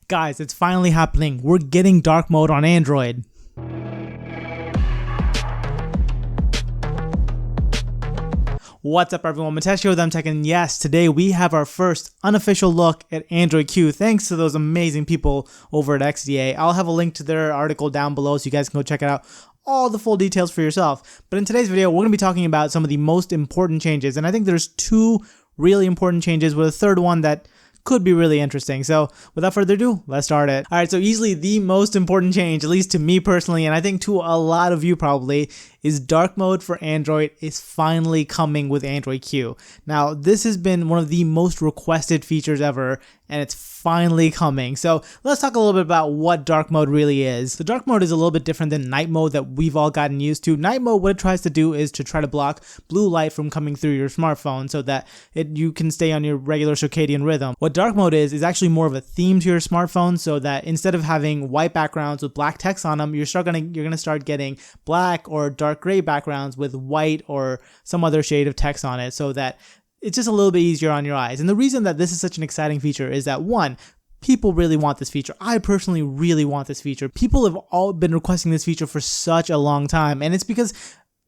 Guys, it's finally happening. We're getting dark mode on Android. What's up everyone, Mitesh here with MTech, and yes, today we have our first unofficial look at Android Q thanks to those amazing people over at XDA. I'll have a link to their article down below so you guys can go check it out. All the full details for yourself. But in today's video, we're going to be talking about some of the most important changes, and I think there's two really important changes with a third one that could be really interesting. So without further ado, let's start it. Alright, so easily the most important change, at least to me personally, and I think to a lot of you probably, is dark mode for Android is finally coming with Android Q. Now, this has been one of the most requested features ever, and it's finally coming. So let's talk a little bit about what dark mode really is. So dark mode is a little bit different than night mode that we've all gotten used to. Night mode, what it tries to do is to try to block blue light from coming through your smartphone so that you can stay on your regular circadian rhythm. What dark mode is actually more of a theme to your smartphone, so that instead of having white backgrounds with black text on them, you're gonna start getting black or dark gray backgrounds with white or some other shade of text on it, so that it's just a little bit easier on your eyes. And the reason that this is such an exciting feature is that, one, people really want this feature. I personally really want this feature. People have all been requesting this feature for such a long time, and it's because,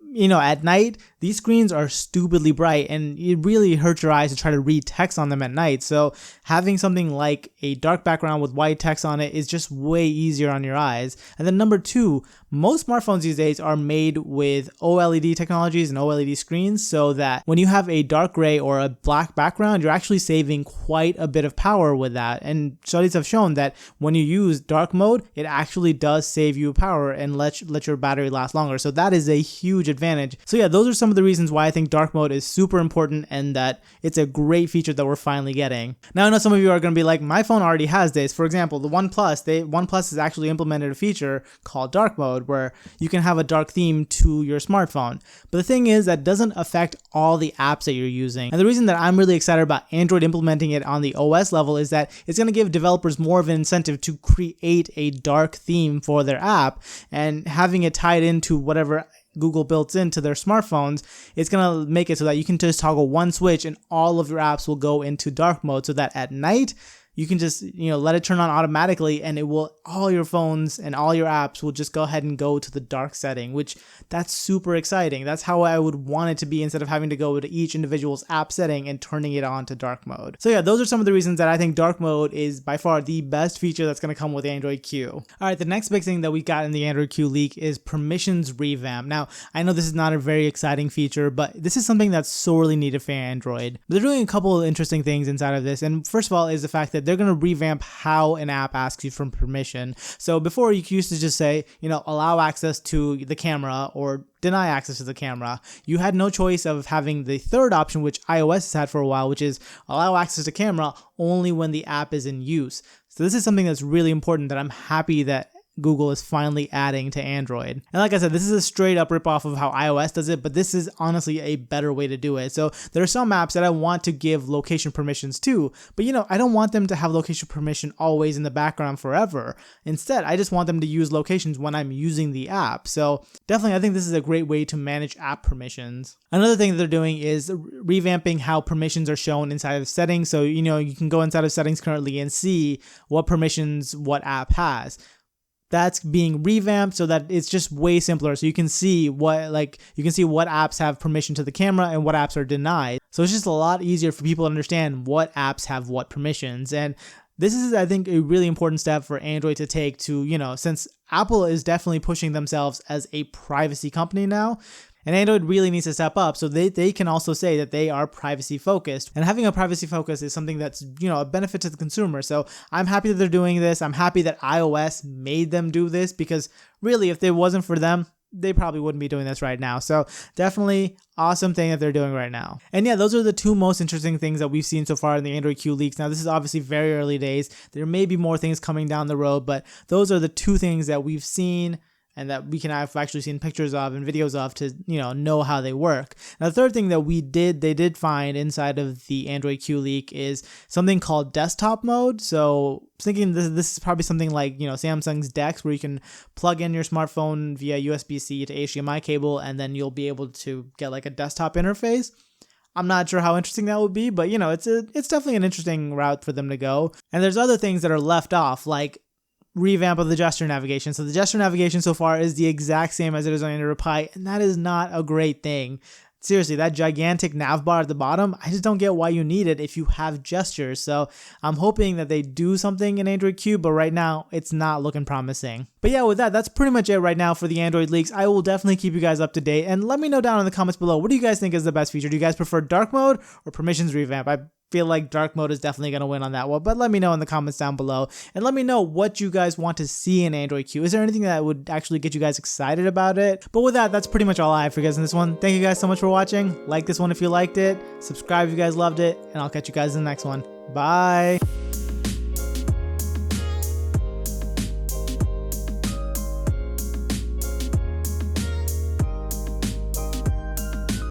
you know, at night, these screens are stupidly bright and it really hurts your eyes to try to read text on them at night. So having something like a dark background with white text on it is just way easier on your eyes. And then number two, most smartphones these days are made with OLED technologies and OLED screens, so that when you have a dark gray or a black background, you're actually saving quite a bit of power with that. And studies have shown that when you use dark mode, it actually does save you power and let your battery last longer. So that is a huge advantage. So yeah, those are some of the reasons why I think dark mode is super important and that it's a great feature that we're finally getting. Now, I know some of you are going to be like, my phone already has this. For example, the OnePlus has actually implemented a feature called dark mode where you can have a dark theme to your smartphone. But the thing is, that doesn't affect all the apps that you're using. And the reason that I'm really excited about Android implementing it on the OS level is that it's going to give developers more of an incentive to create a dark theme for their app, and having it tied into whatever Google built into their smartphones, it's going to make it so that you can just toggle one switch and all of your apps will go into dark mode, so that at night you can just, let it turn on automatically, and all your phones and all your apps will just go ahead and go to the dark setting, which that's super exciting. That's how I would want it to be, instead of having to go to each individual's app setting and turning it on to dark mode. So yeah, those are some of the reasons that I think dark mode is by far the best feature that's going to come with Android Q. Alright, the next big thing that we got in the Android Q leak is permissions revamp. Now, I know this is not a very exciting feature, but this is something that's sorely needed for Android. They're doing a couple of interesting things inside of this, and first of all is the fact that they're going to revamp how an app asks you for permission. So before, you used to just say, allow access to the camera or deny access to the camera. You had no choice of having the third option, which iOS has had for a while, which is allow access to camera only when the app is in use. So this is something that's really important that I'm happy that Google is finally adding to Android. And like I said, this is a straight up ripoff of how iOS does it, but this is honestly a better way to do it. So there are some apps that I want to give location permissions to, but I don't want them to have location permission always in the background forever. Instead, I just want them to use locations when I'm using the app. So definitely, I think this is a great way to manage app permissions. Another thing that they're doing is revamping how permissions are shown inside of settings. So, you can go inside of settings currently and see what permissions what app has. That's being revamped so that it's just way simpler. So you can see what apps have permission to the camera and what apps are denied. So it's just a lot easier for people to understand what apps have what permissions. And this is, I think, a really important step for Android to take to, since Apple is definitely pushing themselves as a privacy company now, and Android really needs to step up so they can also say that they are privacy focused. And having a privacy focus is something that's, a benefit to the consumer. So I'm happy that they're doing this. I'm happy that iOS made them do this, because really, if it wasn't for them, they probably wouldn't be doing this right now. So definitely awesome thing that they're doing right now. And yeah, those are the two most interesting things that we've seen so far in the Android Q leaks. Now, this is obviously very early days. There may be more things coming down the road, but those are the two things that we've seen and that we can have actually seen pictures of and videos of to, know how they work. Now, the third thing that they did find inside of the Android Q leak is something called desktop mode. So thinking this is probably something like, Samsung's DeX, where you can plug in your smartphone via USB-C to HDMI cable, and then you'll be able to get like a desktop interface. I'm not sure how interesting that would be, but you know, it's definitely an interesting route for them to go. And there's other things that are left off, like revamp of the gesture navigation. So the gesture navigation so far is the exact same as it is on Android Pie, and that is not a great thing. Seriously, that gigantic nav bar at the bottom, I just don't get why you need it if you have gestures. So I'm hoping that they do something in Android Q, but right now it's not looking promising. But yeah, with that, that's pretty much it right now for the Android leaks. I will definitely keep you guys up to date, and let me know down in the comments below, what do you guys think is the best feature? Do you guys prefer dark mode or permissions revamp? I feel like dark mode is definitely going to win on that one, but let me know in the comments down below, and let me know what you guys want to see in Android Q. Is there anything that would actually get you guys excited about it? But with that, that's pretty much all I have for you guys in this one. Thank you guys so much for watching. Like this one if you liked it, subscribe if you guys loved it, and I'll catch you guys in the next one. Bye!